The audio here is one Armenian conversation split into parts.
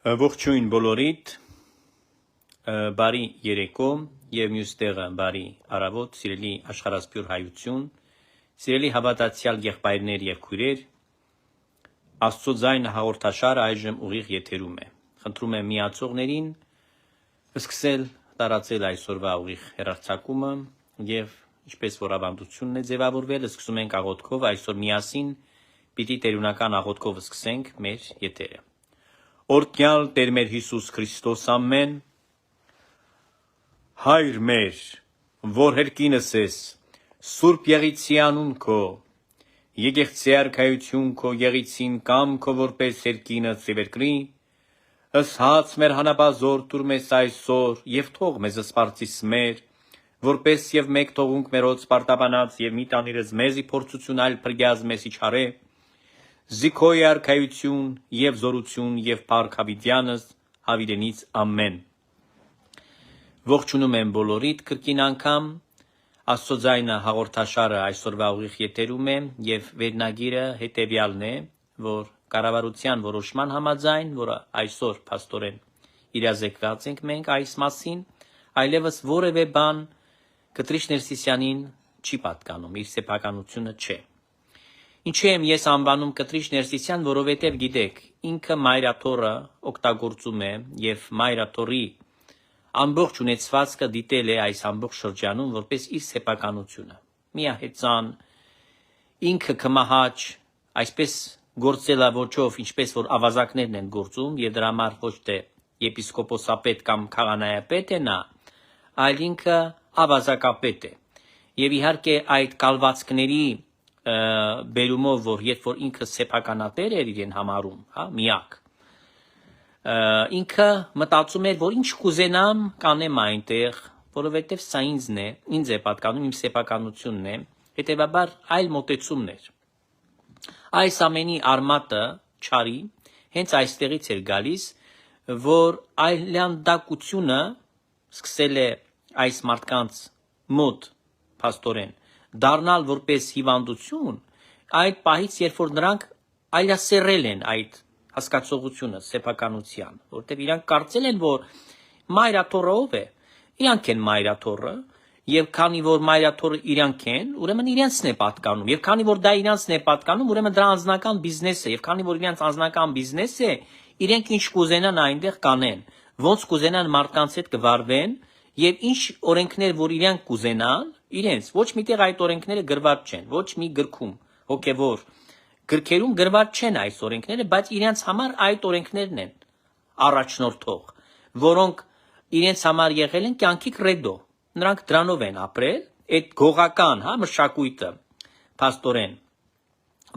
Ողջույն բոլորիդ, բարի երեկո և մյուս տեղը բարի առավոտ, սիրելի աշխարհասփյուր հայություն, սիրելի հավատացյալ եղբայրներ և քույրեր, Աստծո ձայնը հաղորդաշարը այժմ ուղիղ եթերում է։ Խնդրում եմ միացողներին սկսել տարածել այսօրվա ուղիղ հեռարձակումը և ինչպես որ ավանդությունն է ձևավորվել, սկսում ենք աղոթքով, այսօր միասին պիտի տերունական աղոթքով սկսենք մեր եթերը։ Օրհնյալ Տեր մեր Հիսուս Քրիստոս ամեն, Հայր մեր, որ հերկինս ես, Սուրբ Եղիցի անուն քո, Եկեղեցի արքայություն քո եղիցին կամ քո որպես հերկինը ծևերկրի, ըսհաց մեր հանապազոր տուր մեզ այսօր և թող մեզ սպարծիս մեր, որպես և մեկ թողունք մերոց պարտաբանած և մի տանիրս մեզի փորձություն այլ փրկյազ մեզ իչարե, Զիքոյ արքայություն և զորություն և փառք հավիտյանս հավիտենից ամեն։ Ողջունում եմ բոլորիդ կրկին անգամ, Աստծո ձայնը հաղորդաշարը այսօրվա ուղիղ եթերում է և վերնագիրը հետևյալն է, որ կառավարության որոշման համաձայն, որը այսօր փաստորեն իրազեկված ենք մենք այս մասին, այլևս որևէ բան Կտրիչ Ներսիսյանին չի պատկանում, իր սեփականությունը չէ։ Ինչու եմ ես անվանում Կտրիչ Ներսիսյան, որովհետև գիտեք, ինքը Մայրաթորը օգտագործում է և Մայրաթորի ամբողջ ունեցվածքը դիտել է այս ամբողջ շրջանում որպես իր սեփականությունը։ Միահեծան, ինքը կմահաճ, այսպես գործելավոճով, ինչպես որ ավազակներն են գործում, և դրա համար ոչ թե եպիսկոպոսապետ կամ քահանայապետ է նա, այլ ինքը ավազակապետ է։ Եվ իհարկե այդ կալվածքների բերումով, որ երբ որ ինքը սեփականատեր էր իրեն համարում, միակ, ինքը մտածում էր, որ ինչ կուզենամ կանեմ այնտեղ, որովհետև սա ինձ է պատկանում, իմ սեփականությունն է, հետևաբար այլ մոտեցումներ։ Այս ամենի արմատը չարի հենց այստեղից էր գալիս, որ այլանդակությունը սկսել է այս մարդկանց մոտ փաստորեն դառնալ որպես հիվանդություն, այդ պահից, երբ որ նրանք այլասերել են այդ հասկացողությունը սեփականության, որտեղ իրանք կարծել են, որ Մայրաթորը ով է, իրանք են Մայրաթորը, եւ քանի որ Մայրաթորը իրանք են, ուրեմն իրենցն է պատկանում, եւ քանի որ դա իրանցն է պատկանում, ուրեմն դրա անձնական բիզնես է, եւ քանի որ իրանց անձնական բիզնես է, իրենք ինչ կուզենան այնտեղ կանեն, ոնց կուզենան մարդկանց հետ կվարվեն, եւ ինչ օրենքներ, որ իրանք կուզենան, իրենց ոչ միտեղ այդ օրենքները գրված չեն, ոչ մի գրքում, հոգեվոր գրքերում գրված չեն այս օրենքները, բայց իրենց համար այդ օրենքներն են առաջնորդող, որոնք իրենց համար եղել են կյանքի կրեդո։ Նրանք դրանով են ապրել, այդ գողական, մշակույթը, փաստորեն,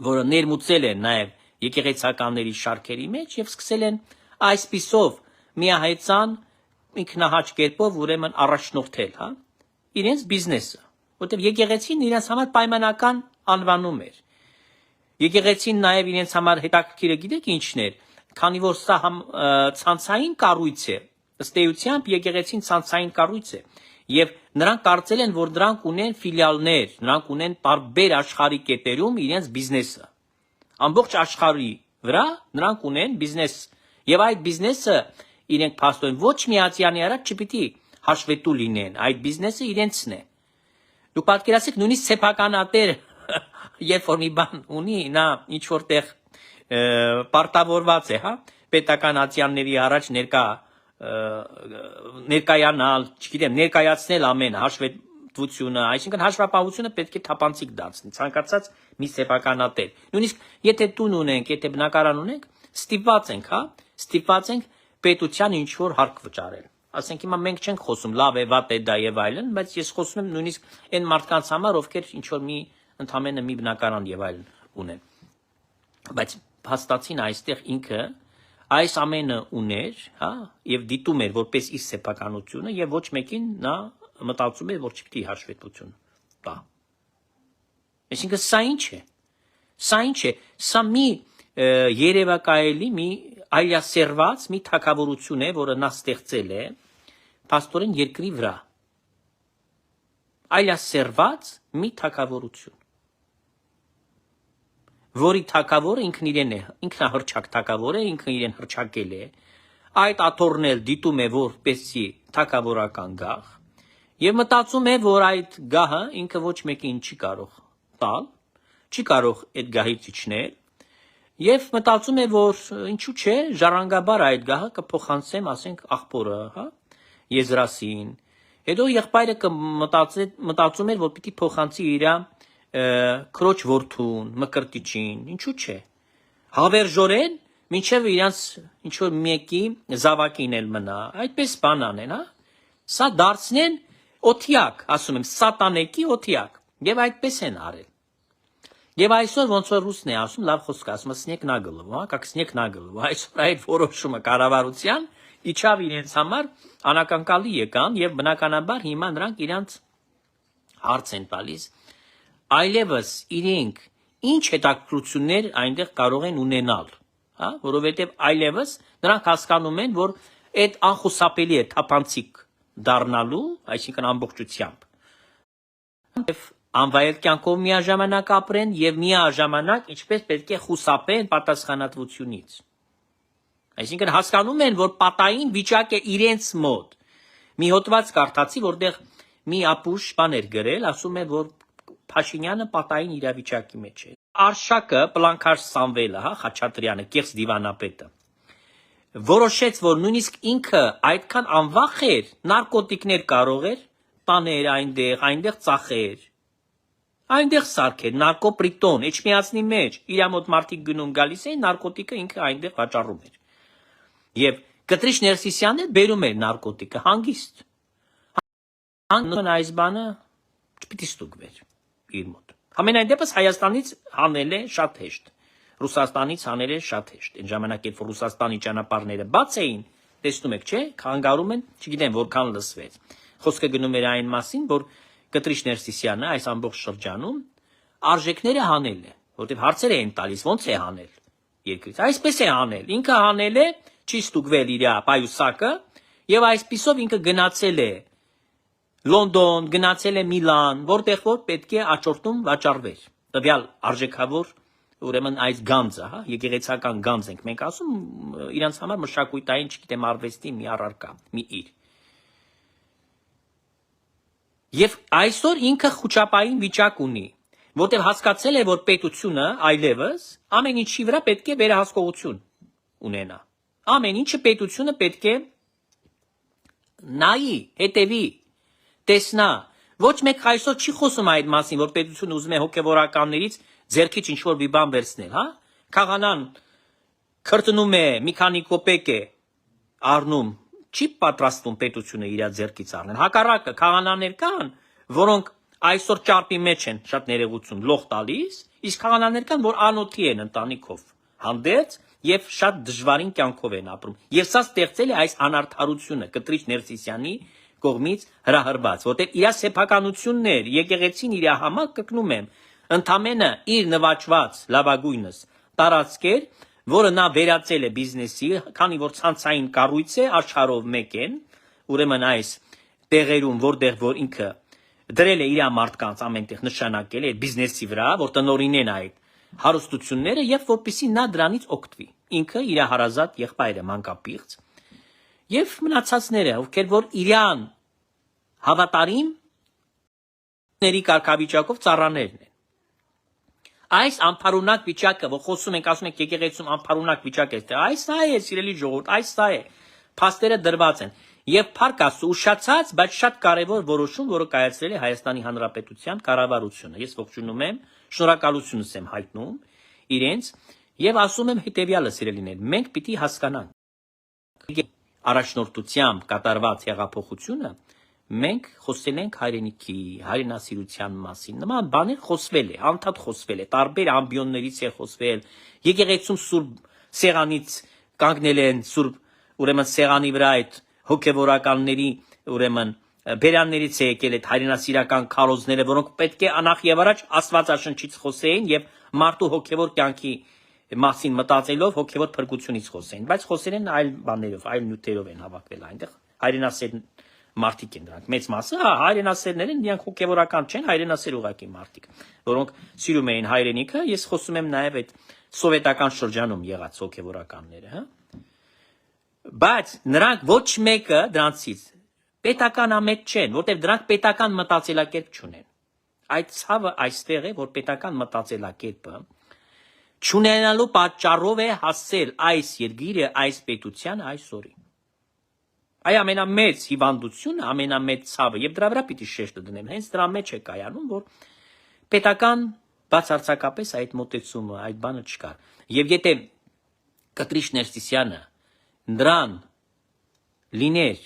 որը ներմուծել են նաև եկեղեցականների շարքերի մեջ եւ սկսել են այսպիսով միահեծան ինքնահաճ կերպով ուրեմն առաջնորդել, իրենց բիզնեսը, որտեղ եկեղեցին իրենց համար պայմանական անվանում էր։ Եկեղեցին նաև իրենց համար հետաքրքիրը գիտեք ինչն էր, քանի որ սա ցանցային կառույց է, ըստ էությամբ եկեղեցին ցանցային կառույց է, եւ նրանք կարծել են, որ դրանք ունեն ֆիլիալներ, նրանք ունեն տարբեր աշխարհի կետերում իրենց բիզնեսը։ Ամբողջ աշխարհի վրա նրանք ունեն բիզնես, եւ այդ բիզնեսը իրենք փաստորեն ոչ մի ատյանի առաջ չպիտի հաշվետու լինեն, այդ բիզնեսը իրենցն է։ Դուք պատկերացրեք, նույնիսկ սեփականատեր, երբ որ մի բան ունի, նա ինչ որտեղ պարտավորված է, պետական ատյանների առաջ ներկայանալ, չգիտեմ, ներկայացնել ամեն հաշվետվությունը, այսինքն հաշվապահությունը պետք է թափանցիկ դարձնի, ցանկացած մի սեփականատեր։ Նույնիսկ եթե տուն ունենք, եթե բնակարան ունենք, ստիպված ենք պետության ինչ որ հարկ վճարել։ Ասենք հիմա մենք չենք խոսում լավ է, վատ է դա եւ այլն, բայց ես խոսում եմ նույնիսկ այն մարդկանց համար, ովքեր ինչ որ մի ընդամենը մի բնակարան եւ այլն ունեն։ Բայց փաստացին այստեղ ինքը այս ամենը ուներ, եւ դիտում էր որպես իր սեփականությունը եւ ոչ մեկին նա մտածում էր, որ չպիտի հաշվետվություն տա։ Այսինքն սա ինչ է։ Սա մի երևակայելի մի այլասերված մի թագավորություն է, որը նա ստեղծել է փաստորեն երկրի վրա։ Այլասերված մի թագավորություն, որի թագավորը ինքն իրեն է, ինքնահռչակ թագավոր է, ինքն իրեն հռչակել է, այդ աթոռն էլ դիտում է որպեսզի թագավորական գահ եւ մտածում է, որ այդ գահը ինքը ոչ մեկին չի կարող տալ, չի կարող այդ գահից իջնել եւ մտածում է, որ ինչու՞ չէ, ժառանգաբար այդ գահը կփոխանցեմ, ասենք աղբորը, հա, Եզրասին։ Հետո եղբայրը մտածում էր, որ պիտի փոխանցի իր քրոջ որդուն, Մկրտիչին, ինչու՞ չէ։ Հավերժորեն մինչև իրանց ինչ որ մեկի զավակին էլ մնա, այդպես բան անեն, հա։ Սա դարձնեն օթիակ, ասում եմ, սատանեկի օթիակ, եւ այդպես են արել։ Եվ այսօր ոնց որ ռուսն է ասում, լավ խոսք ասում, снег на голову, հա, как снег на голову, այսօր այդ որոշումը կառավարության իջավ իրենց համար անակնկալի եկան եւ բնականաբար հիմա նրանք իրանց հարց են տալիս այլևս իրենք ինչ հետաքրություններ այնտեղ կարող են ունենալ, հա, որովհետեւ այլևս նրանք հասկանում են, որ այդ անխուսափելի է թափանցիկ դառնալու, այսինքն ամբողջությամբ եւ անվայել կյանքով միաժամանակ ապրեն եւ միաժամանակ ինչպես պետք է խուսափեն պատասխանատվությունից։ Այսինքն հասկանում են, որ պատային վիճակ է իրենց մոտ։ Մի հոդված կարդացի, որտեղ մի ապուշ բան էր գրել, ասում է, որ Փաշինյանը պատային իրավիճակի մեջ է։ Արշակը Պլանքաշ Սամվելը, հա, Խաչատրյանը, կեղծ դիվանապետը, որոշեց, որ նույնիսկ ինքը այդքան անվախ էր, նարկոտիկներ կարող էր տաներ այնտեղ ծախեր, այնտեղ սարքեր, նարկոպրիտոն, էջմիածնի մեջ, իր մոտ մարդիկ գնում գալիս էին, նարկոտիկը ինքը այնտեղ վաճառում էր։ Եվ Կտրիչ Ներսիսյանն էլ բերում էր նարկոտիկը հանգիստ։ Այս բանը չպիտի ստուգվեր իր մոտ։ Համենայն դեպս Հայաստանից հանել է շատ հեշտ, Ռուսաստանից հանել է շատ հեշտ։ Այն ժամանակ, երբ Ռուսաստանի ճանապարհները բաց էին, տեսնում եք, չէ՞, խանգարում են, չգիտեմ որքան լսվեց։ Խոսքը գնում էր այն մասին, որ Կտրիչ Ներսիսյանը այս ամբողջ շրջանում արժեքները հանել է, որտեղ հարցեր էին տալիս, ոնց է հանել երկրից։ Այսպես է հանել, ինքը հանել է, չի ստուգվել իր պայուսակը, եւ այսպիսով ինքը գնացել է Լոնդոն, գնացել է Միլան, որտեղ որ պետք է աճորտում վաճառվեր։ Տվյալ արժեքավոր, ուրեմն այս գանձը, հա, եկեղեցական գանձ ենք մենք ասում, իրանց համար մշակույթային, չգիտեմ, արվեստի մի առարկա, մի իր։ Եվ այսօր ինքը խոչապային վիճակ ունի, որտեղ հասկացել է, որ պետությունը այլևս ամեն ինչի վրա պետք է վերահսկողություն ունենա։ Ամեն ինչը պետությունը պետք է նայի, հետևի, տեսնա, ոչ մեկ այսօր չի խոսում այդ մասին, որ պետությունը ուզում է հոգևորականներից ձեռքից ինչ-որ մի բան վերցնել, հա? Քահանան քրտնում է, մի քանի կոպեկ է առնում, չի պատրաստվում պետությունը իր ձեռքից առնել։ Հակառակը քահանաներ կան, որոնք այսօր ճարպի մեջ են շատ ներողություն լող տալիս, իսկ քահանաներ կան, որ անոթի են ընտանիքով հանդերձ եւ շատ դժվարին կյանքով են ապրում։ Եվ սա ստեղծել է այս անարդարությունը Կտրիչ Ներսիսյանի կողմից հրահրված, որտեղ իր սեփականություններ, եկեղեցին իր համար կրկնում եմ, ընդամենը իր նվաճված լավագույնս տարածքեր, որը նա վերածել է բիզնեսի, քանի որ ցանցային կառույց է, աշխարհով մեկ են, ուրեմն այս տեղերում, որտեղ որ ինքը դրել է իր մարդկանց ամենտեղ նշանակել է բիզնեսի վրա, որ տնօրինեն այդ հարստությունները եւ որպեսի նա դրանից օգտվի։ Ինքը իր հարազատ եղբայրը մանկապիղծ եւ մնացածները, ովքեր որ իրան հավատարիմ ների կարգավիճակով ծառաներն են։ Այս անփարունակ վիճակը, որ խոսում ենք, ասում ենք եկեղեցում անփարունակ վիճակ է, այս սա է, սիրելի ժողովուրդ, այս սա է։ Փաստերը դրված են եւ փառք Աստծո ուշացած, բայց շատ կարեւոր որոշում, որը կայացրել է Հայաստանի Հանրապետության կառավարությունը։ Ես ողջունում եմ, շնորհակալությունս եմ հայտնում իրենց եւ ասում եմ հետեւյալը, սիրելիներ, մենք պիտի հասկանանք առաջնորդությամբ կատարված հեղափոխությունը, մենք խոսել ենք հայրենիքի, հայրենասիրության մասին, նման բաներ խոսվել է, անդադ խոսվել է, տարբեր ամբիոններից է խոսվել, եկեղեցում սուրբ սեղանից կանգնել են սուրբ, ուրեմն սեղանի վրա այդ հոգևորականների, ուրեմն բերաններից է եկել այդ հայրենասիրական քարոզները, որոնք պետք է անախ եւ առաջ Աստվածաշնչից խոսեին եւ մարդու հոգևոր կյանքի մասին մտածելով հոգևոր փրկությունից խոսեին, բայց խոսել են այլ բաներով, այլ նյութերով են հավաքվել այնտեղ հայրենասեր մարդիկ են դրանք մեծ մասը, հա, հայրենասերներ են, նրանք հոգևորական չեն, հայրենասեր ուղակի մարդիկ, որոնք սիրում էին հայրենիքը, ես խոսում եմ նաեւ այդ սովետական շրջանում եղած հոգևորականները, հա, Բայց նրանք ոչ մեկը դրանցից պետական ամետ չեն, որտեղ դրանք պետական մտածելակերպ չունեն։ Այդ ցավը այստեղ է, որ պետական մտածելակերպը չունենալու պատճառով է հասել այս երկիրը, այս պետությանը այսօրին։ Այ ամենամեծ հիվանդությունը, ամենամեծ ցավը, եւ դրա վրա պիտի շեշտը դնեմ, հենց դրա մեջ է կայանում, որ պետական բացարձակապես այդ մոտեցումը, այդ բանը չկար։ Եվ եթե Կտրիշ Ներսիսյանը նրան լիներ,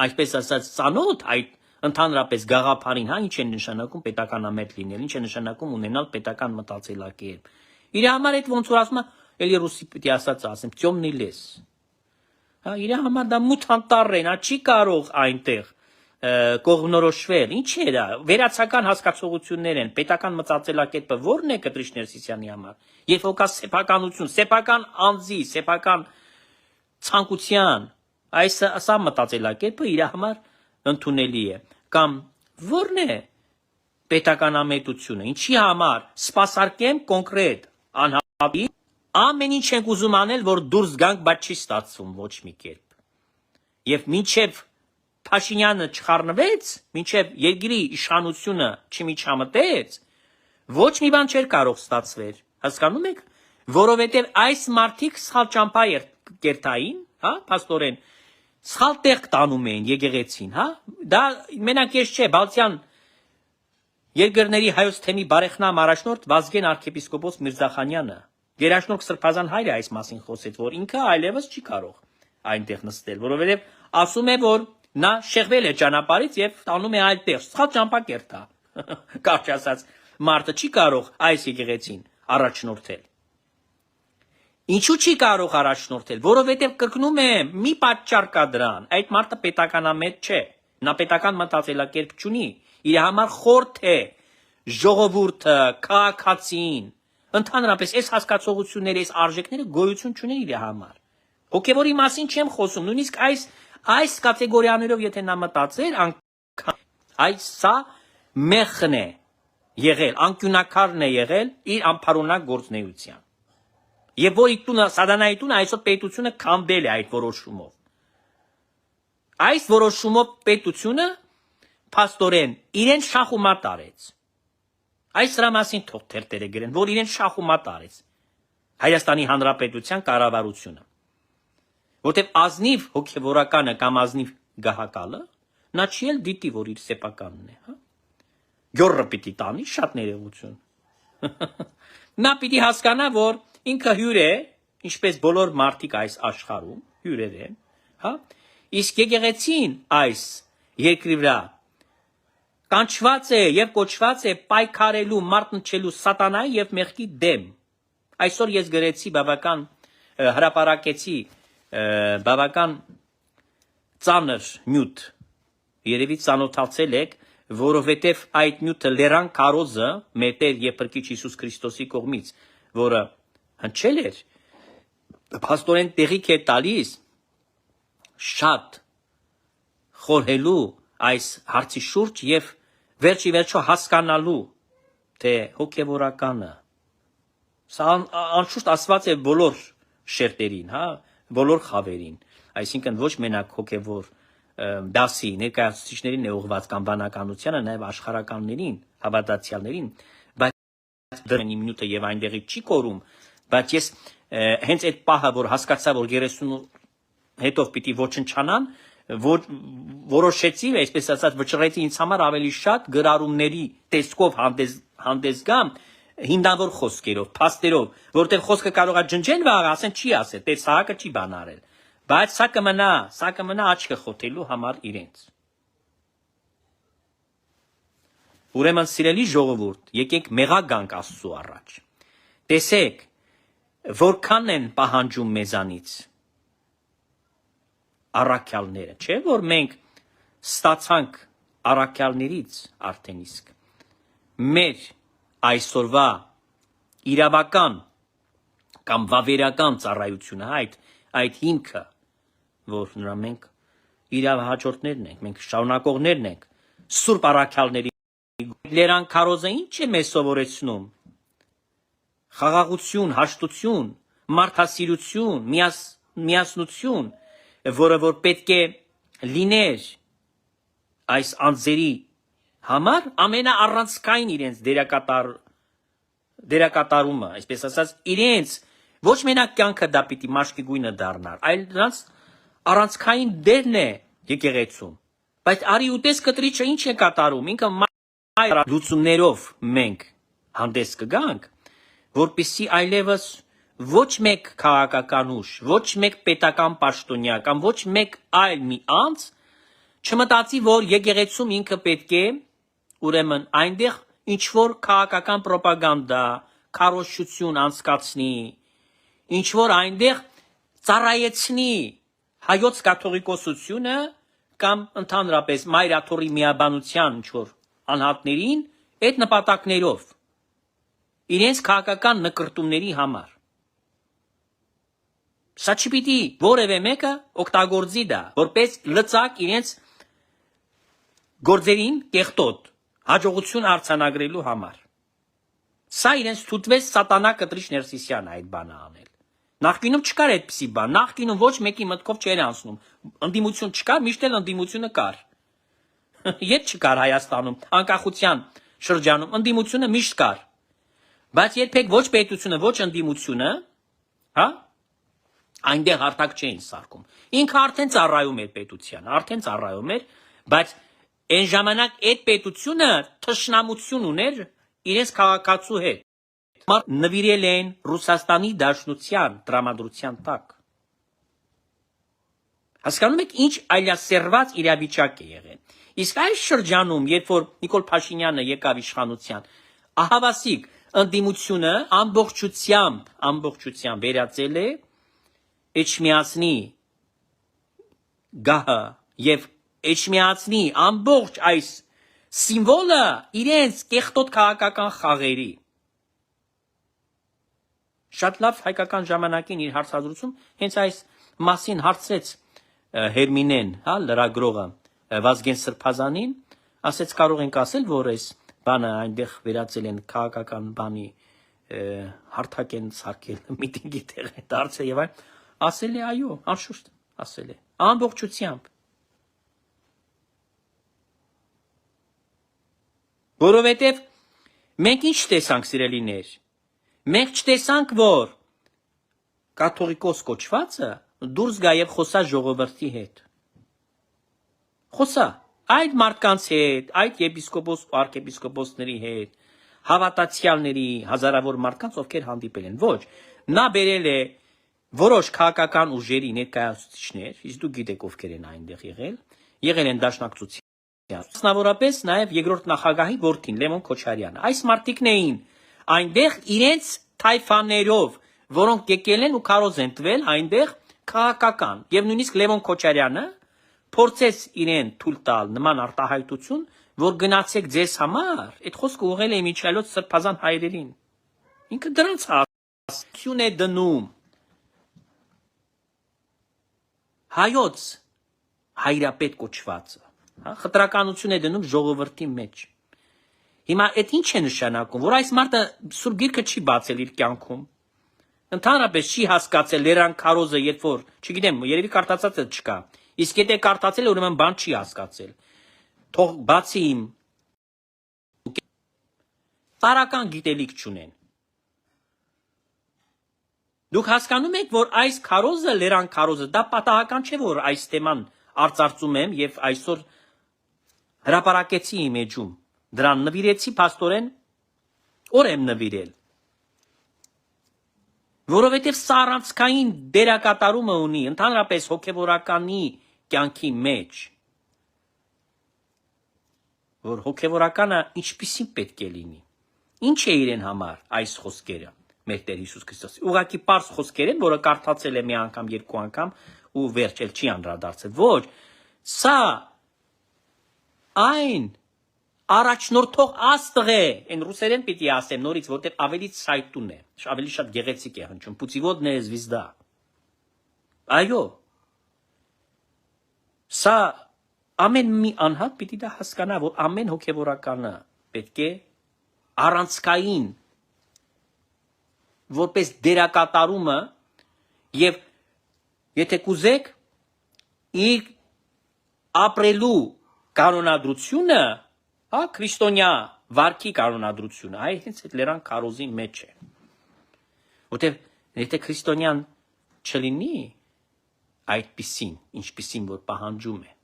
այսպես ասած, ծանոթ այդ ընդհանրապես գաղափարին, ինչ է նշանակում պետական ամետ լինել, ինչ է նշանակում ունենալ պետական մտածելակերպ։ Իր համար այդ ոնց որ ասում է, էլի ռուսի պիտի ասեմ, ծյոմնի լես։ Հա, իր համար դա մութ անտառ է, նա չի կարող այնտեղ կողմնորոշվել։ Ինչ է դա։ Վերացական հասկացողություններ են, պետական մտածելակերպը ո՞րն է Կտրիշ Ներսիսյանի համար։ Երբ որ կա սեփականություն, սեփական անձի, սեփական ցանկության, սա մտածելակերպը իր համար ընդունելի է։ Կամ ո՞րն է պետական ամետությունը, ինչի համար սպասարկեմ կոնկրետ անհապի, ամեն ինչ ենք ուզում անել, որ դուրս գանք, բայց չի ստացվում ոչ մի կերպ։ Եվ մինչև Փաշինյանը չխառնվեց, մինչև երկրի իշխանությունը չմիջամտեց, ոչ մի բան չէր կարող ստացվել։ Հասկանում եք, որովհետև այս մարդիկ սխալ ճամփա կերտային, հա, փաստորեն սխալ տեղ տանում էին եկեղեցին, հա։ Դա մենակ ես չէ, Բալթյան երկրների հայոց թեմի բարեխնամ առաջնորդ Վազգեն arczepiskopos Միրզախանյանը, Գերաշնորհ Սրբազան հայրը այս մասին խոսեց, որ ինքը այլևս չի կարող այնտեղ նստել, որովհետև ասում է, որ նա շեղվել է ճանապարհից եւ տանում է այլ տեղ, սխալ ճամփա կերտա։ Կարճ ասած, մարդը չի կարող այս եկեղեցին առաջնորդել։ Ինչու չի կարող առաջնորդել, որովհետև կրկնում եմ, մի պատճառ կա դրան, այդ մարդը պետականամետ չէ, նա պետական մտածելակերպ չունի, իր համար խորթ է ժողովուրդը, քաղաքացին, ընդհանրապես այս հասկացողությունները, այս արժեքները գոյություն չունեն իր համար։ Հոգևորի մասին չեմ խոսում, նույնիսկ այս կատեգորիաներով եթե նա մտածեր, սա մեղն է եղել, անկյունակարն է եղել իր անփարունակ գործնեության։ Եվ որ տունը, սատանայի տունը այսօր պետությունը քանդել է այդ որոշումով։ Այս որոշումով պետությունը փաստորեն իրեն շախումատ արեց։ Այս դրա մասին թող թերթերը գրեն, որ իրեն շախումատ արեց Հայաստանի Հանրապետության կառավարությունը։ Որտեւ ազնիվ հոգևորականը կամ ազնիվ գահակալը նա չի էլ դիտի, որ իր սեփականն է, հա։ Գյորը պիտի տանի, շատ ներողություն։ Նա պիտի հասկանա, որ ինքը հյուր է, ինչպես բոլոր մարդիկ այս աշխարհում հյուրեր են, հա։ Իսկ եկեղեցին այս երկրի վրա կանչված է եւ կոչված է պայքարելու, մարտնչելու սատանայի եւ մեղքի դեմ։ Այսօր ես գրեցի բավական հրապարակեցի բավական ծանր նյութ, երևի ծանոթացել եք, որովհետև այդ նյութը Լերան Քարոզը, մեր Տեր եւ Փրկիչ Հիսուս Քրիստոսի կողմից, որը հնչել էր, փաստորեն տեղիք է տալիս շատ խորհելու այս հարցի շուրջ եւ վերջի վերջո հասկանալու, թե հոգևորականը, սա անշուշտ ասված է բոլոր շերտերին, հա, բոլոր խավերին, այսինքն ոչ մենակ հոգևոր դասի ներկայացուցիչներին է ուղղված կամ բանականությանը, նաև աշխարհականներին, հավատացյալներին, բայց դրանի մինուտը եւ այնտեղի չի կորում, բայց ես հենց այդ պահը, որ հասկացա, որ 30 հետով պիտի ոչնչանան, որոշեցի, այսպես ասած, վճռեցի ինձ համար ավելի շատ գրառումների տեսքով հանդես գամ, հիմնավոր խոսքերով, փաստերով, որտեղ խոսքը կարող է ջնջել վաղ, ասեն չի ասել, տե Սահակը չի բան արել, բայց սա կմնա աչքը խոթելու համար իրենց։ Ուրեմն սիրելի ժողովուրդ, եկեք մեղա գանք Աստծու առաջ։ Տեսեք, որքան են պահանջում մեզանից առաքյալները, չէ՞ որ մենք ստացանք առաքյալներից արդեն իսկ մեր այսօրվա իրավական կամ վավերական ծառայությունը, այդ հիմքը, որ նրա մենք իրավ հաջորդներն ենք, մենք շարունակողներն ենք, սուրբ առաքյալների Լերան Քարոզը ինչ է մեզ սովորեցնում։ Խաղաղություն, հաշտություն, մարդասիրություն, միասնություն, որը որ պետք է լիներ այս անձերի համար, ամենաառանցքային իրենց դերակատարումը, այսպես ասած, իրենց ոչ մենակ կյանքը դա պիտի մաշկի գույնը դառնար, այլ նրանց առանցքային դերն է եկեղեցում։ Բայց արի ուտես կտրիչը ինչ է կատարում, ինքը մայր լուծումներով մենք հանդես կգանք, որպեսզի այլևս ոչ մեկ քաղաքական ուժ, ոչ մեկ պետական պաշտոնյա կամ ոչ մեկ այլ մի անձ չմտածի, որ եկեղեցում ինքը պետք է ուրեմն այնտեղ ինչ որ քաղաքական ռոպագանդա, քարոզչություն անցկացնի, ինչ որ այնտեղ ծառայեցնի հայոց կաթողիկոսությունը կամ ընդհանրապես մայրաթորի միաբանության ինչ որ անհատներին այդ նպատակներով իրենց քաղաքական նկրտումների համար։ Սա չպիտի որևէ մեկը օգտագործի դա, որպես լծակ իրենց գործերին կեղտոտ հաջողություն արձանագրելու համար։ Սա իրենց թուտվեց սատանա կտրիչ Ներսիսյանը այդ բանը անել։ Նախկինում չկար այդպիսի բան, նախկինում ոչ մեկի մտքով չէր անցնում։ Ընդդիմություն չկար, միշտ էլ ընդդիմությունը կար։ Երբ չկար Հայաստանում, անկախության շրջանում ընդդիմությունը միշտ կար։ Բայց երբեք ոչ պետությունը, ոչ ընդդիմությունը, հա, այնտեղ հարթակ չէին սարքում։ Ինքը արդեն ծառայում էր պետությանը, արդեն ծառայում էր, բայց այն ժամանակ այդ պետությունը թշնամություն ուներ իրենց քաղաքացու հետ։ Նվիրել են Ռուսաստանի Դաշնության տրամադրության տակ։ Հասկանում եք ինչ այլասերված իրավիճակ է եղել։ Իսկ այս շրջանում, երբ որ Նիկոլ Փաշինյանը եկավ իշխանության, ահավասիկ ընդդիմությունը ամբողջությամբ վերածել է Էջմիածնի գահը եւ Էջմիածնի ամբողջ այս սիմվոլը իրենց կեղտոտ քաղաքական խաղերի։ Շատ լավ հայկական ժամանակին իր հարցազրույցում հենց այս մասին հարցրեց Հերմինեն, հա, լրագրողը Վազգեն Սրբազանին, ասեց կարող ենք ասել, որ այս բանը այնտեղ վերածել են քաղաքական բանի հարթակ են սարքել, միտինգի տեղ է դարձել եւ այլն, ասել է այո, անշուշտ, ասել է ամբողջությամբ։ Որովհետև մենք ինչ տեսանք, սիրելիներ, մենք չտեսանք, որ կաթողիկոս կոչվածը դուրս գա եւ խոսա ժողովրդի հետ։ Խոսա այդ մարդկանց հետ, այդ եպիսկոպոս ու arczepiskopos-ների հետ, հավատացյալների, հազարավոր մարդկանց, ովքեր հանդիպել են։ Ոչ, նա բերել է որոշ քաղաքական ուժերի ներկայացուցիչներ, իսկ դուք գիտեք ովքեր են այնտեղ եղել են դաշնակցության։ Մասնավորապես նաև երկրորդ նախագահի որդին Լևոն Քոչարյանը։ Այս մարդիկն էին այնտեղ իրենց թայֆաներով, որոնք եկել են ու քարոզ են տվել այնտեղ քաղաքական։ Եվ նույնիսկ Լևոն Քոչարյանը փորձեց իրեն թույլ տալ նման արտահայտություն, որ գնացեք ձեզ համար, այդ խոսքը ուղղել է Միչայլոց Սրբազան հայրերին։ Ինքը դրանց հասություն է դնում հայոց հայրապետ կոչվածը, հա, խտրականություն է դնում ժողովրդի մեջ։ Հիմա այդ ինչ է նշանակում, որ այս մարդը Սուրբ Գիրքը չի բացել իր կյանքում, ընդհանրապես չի հասկացել Լերան Քարոզը, երբ որ, չգիտեմ, երևի կարդացած էլ չկա, իսկ եթե կարդացել է, ուրեմն բան չի հասկացել։ Թող բացի իմ տարական գիտելիք չունեն։ Դուք հասկանում եք, որ այս քարոզը, Լերան Քարոզը, դա պատահական չէ, որ այս թեման արծարծում եմ եւ այսօր հրապարակեցի իմ էջում։ Դրան նվիրեցի փաստորեն, օր եմ նվիրել։ Որովհետեւ սա առանցքային դերակատարումը ունի ընդհանրապես հոգեվորականի կյանքի մեջ, որ հոգեվորականը ինչպիսին պետք է լինի։ Ինչ է իրեն համար այս խոսքերը մեր Տեր Հիսուս Քրիստոսի։ Ուղղակի պարզ խոսքեր են, որը կարդացել է մի անգամ, երկու անգամ ու վերջ էլ չի անդրադարձել։ Ոչ, սա այն առաջնորդող աստղ է, այն ռուսերեն պիտի ասեմ նորից, որտեղ ավելի ցայտուն է, ավելի շատ գեղեցիկ է հնչում, Պուտիվոդնե զվիզդա։ Այո։ Սա ամեն մի անհատ պիտի դա հասկանա, որ ամեն հոգևորականը պետք է առանցքային որպես դերակատարումը եւ եթե կուզեք իր ապրելու կանոնադրությունը, հա, քրիստոնյա վարքի կանոնադրությունը, այ հենց այդ լերան քարոզի մեջ է։ Որտեւ եթե քրիստոնյան չլինի այդպիսին, ինչպիսին որ պահանջում է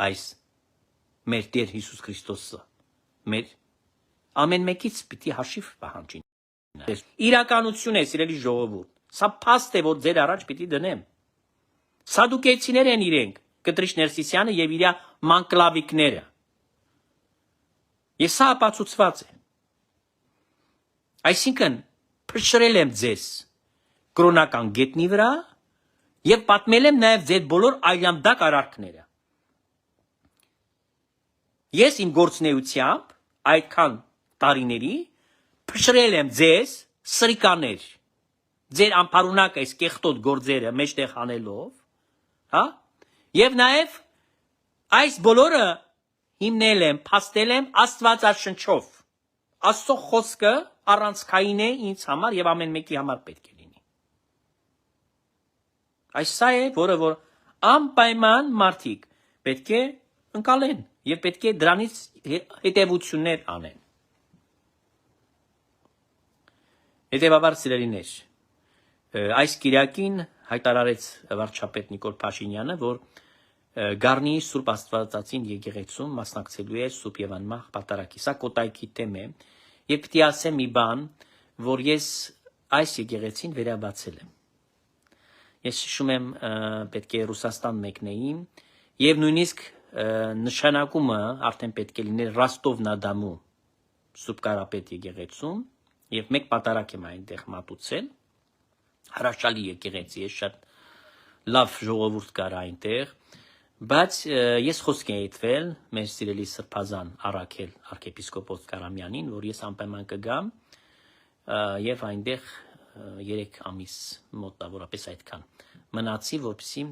այս մեր Տեր Հիսուս Քրիստոսը, մեր ամեն մեկից պիտի հաշիվ պահանջի։ Իրականություն է, սիրելի ժողովուրդ, սա փաստ է, որ ձեր առաջ պիտի դնեմ։ Սադուկեցիներ են իրենք, Կտրիչ Ներսիսյանը եւ իր մանկլավիկները։ Ես սա ապացուցված է։ Այսինքն, փշրել եմ ձեզ կրոնական գետնի վրա եւ պատմել եմ նաեւ ձեր բոլոր այլանդակ արարքները։ Ես իմ գործնեությամբ այդքան տարիների փշրել եմ ձեզ սրիկաներ, ձեր անփարունակ այս կեղտոտ գործերը մեջտեղ հանելով, հա, եւ նաեւ այս բոլորը հիմնել եմ, փաստել եմ Աստվածաշնչով։ Աստծո խոսքը առանցքային է ինձ համար եւ ամեն մեկի համար պետք է լինի։ Այս սա է, որը որ անպայման մարդիկ պետք է ընկալեն եւ պետք է դրանից հետեւություններ անեն։ Հետևաբար սիրելիներ, այս կիրակին հայտարարեց վարչապետ Նիկոլ Փաշինյանը, որ Գառնիի Սուրբ Աստվածածին եկեղեցում մասնակցելու է Սուրբ եւ անմահ պատարագի։ Սա կոտայքի թեմ է, եւ պիտի ասեմ մի բան, որ ես այս եկեղեցին վերաբացել եմ։ Ես հիշում եմ, պետք է Ռուսաստան մեկնեի եւ նույնիսկ նշանակումը արդեն պետք է լիներ Ռոստով-նա-Դամու Սուրբ Կարապետ եկեղեցում եւ մեկ պատարագ եմ այնտեղ մատուցել։ Հրաշալի եկեղեցի է, շատ լավ ժողովուրդ կար այնտեղ, բայց ես խոսք եմ այտվել մեր սիրելի սրբազան Արաքել arczepiskopos Կարամյանին, որ ես անպայման կգամ եւ այնտեղ 3 ամիս մոտավորապես այդքան մնացի, որպեսզի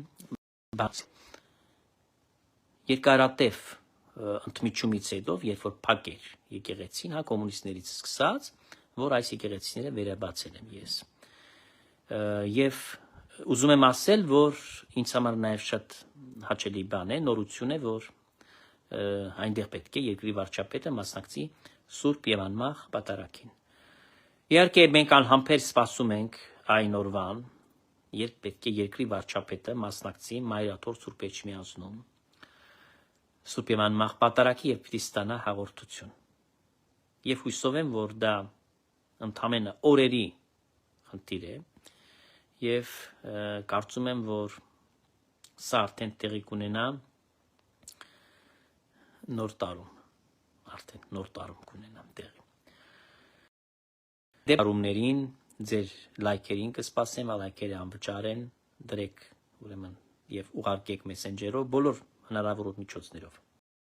բաց երկարատև ընդմիջումից հետո, երբ որ փակ էր եկեղեցին, հա, կոմունիստներից սկսած, որ այս եկեղեցիները վերաբացել եմ ես։ Եվ ուզում եմ ասել, որ ինձ համար նաև շատ հաճելի բան է, նորություն է, որ այնտեղ պետք է երկրի վարչապետը մասնակցի Սուրբ եւ անմահ պատարագին։ Իհարկե մենք անհամբեր սպասում ենք այն օրվան, երբ պետք է երկրի վարչապետը մասնակցի Մայրաթոր Սուրբ Էջմիածնում Սուրբ եւ անմահ պատարագի եւ պիտի ստանա հաղորդություն։ Եվ հույսով եմ, որ դա ընդամենը օրերի խնդիր է եւ կարծում եմ, որ սա արդեն տեղի կունենա նոր տարում կունենա տեղի։ Դեպարումներին ձեր լայքերին կսպասեմ, լայքերը անվճար են, դրեք ուրեմն եւ ուղարկեք մեսենջերով բոլոր հնարավոր միջոցներով։